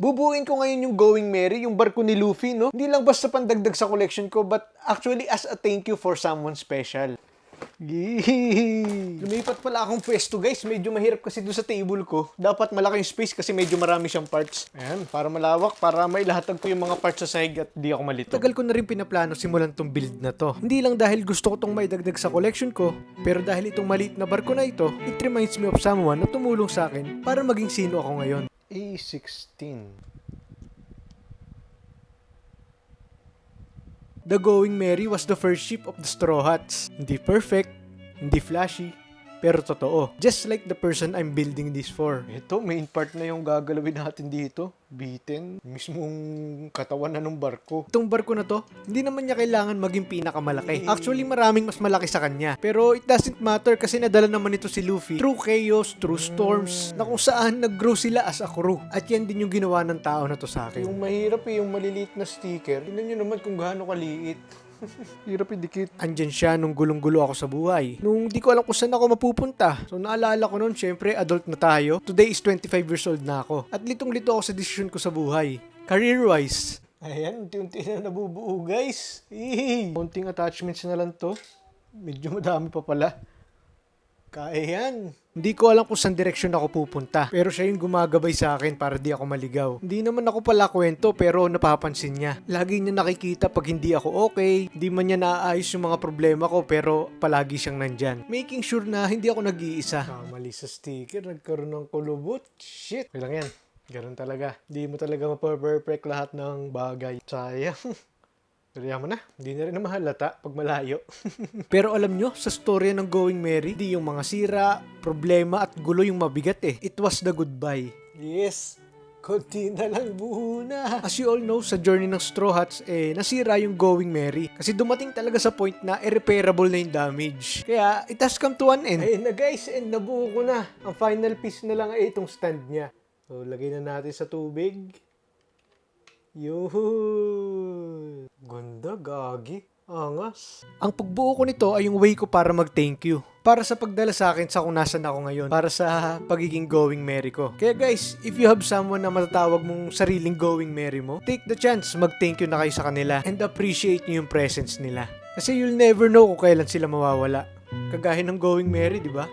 Bubuuin ko ngayon yung Going Merry, yung barko ni Luffy, no? Hindi lang basta pandagdag sa collection ko, but actually as a thank you for someone special. Yee! Lumipat pala akong pwesto, guys. Medyo mahirap kasi doon sa table ko. Dapat malaki yung space kasi medyo marami siyang parts. Ayan, para malawak, para may lahatag ko yung mga parts sa sahig at di ako malito. Tagal ko na rin pinaplano simulan tong build na to. Hindi lang dahil gusto ko tong maidagdag sa collection ko, pero dahil itong maliit na barko na ito, it reminds me of someone na tumulong sa akin para maging sino ako ngayon. A16. The Going Merry was the first ship of the Straw Hats. Hindi perfect, hindi flashy, pero totoo. Just like the person I'm building this for. Ito, main part na yung gagalawin natin dito. Bitin, mismong katawan na ng barko. Itong barko na to, hindi naman niya kailangan maging pinakamalaki. Actually, maraming mas malaki sa kanya. Pero it doesn't matter kasi nadala naman ito si Luffy through chaos, through storms, na kung saan nag-grow sila as a crew. At yan din yung ginawa ng tao na to sa akin. Yung mahirap yung maliliit na sticker. Tignan nyo naman kung gaano kaliit. Hirap idikit. Andyan siya nung gulong-gulo ako sa buhay. Nung di ko alam kung saan ako mapupunta. So naalala ko noon, syempre adult na tayo. Today is 25 years old na ako. At litong-lito ako sa decision ko sa buhay. Career-wise. Ayan, unti-unti na nabubuo, guys. Konting attachments na lang to. Medyo madami pa pala. Kaya yan. Hindi ko alam kung saan direksyon ako pupunta. Pero siya yung gumagabay sa akin para di ako maligaw. Hindi naman ako pala kwento pero napapansin niya. Lagi niya nakikita pag hindi ako okay. Hindi man niya naaayos yung mga problema ko pero palagi siyang nandyan. Making sure na hindi ako nag-iisa. Mali sa sticker. Nagkaroon ng kulubot. Shit. Kailang yan. Ganun talaga. Hindi mo talaga mapaperfect lahat ng bagay. Sayang. Pero yaman na, hindi na rin na mahalata pag malayo. Pero alam nyo, sa storya ng Going Merry, di yung mga sira, problema at gulo yung mabigat eh. It was the goodbye. Yes, konti na lang buo na. As you all know, sa journey ng Straw Hats, nasira yung Going Merry. Kasi dumating talaga sa point na irreparable na yung damage. Kaya, it has come to an end. Ayun na guys, and nabuo ko na. Ang final piece na lang ay itong stand niya. So, lagay na natin sa tubig. Yuhu! Ganda, gagi. Angas. Ang pagbuo ko nito ay yung way ko para mag-thank you. Para sa pagdala sa akin sa kung nasan ako ngayon. Para sa pagiging Going Merry ko. Kaya guys, if you have someone na matatawag mong sariling Going Merry mo, take the chance mag-thank you na kayo sa kanila and appreciate nyo yung presence nila. Kasi you'll never know kung kailan sila mawawala. Kagaya ng Going Merry, di ba?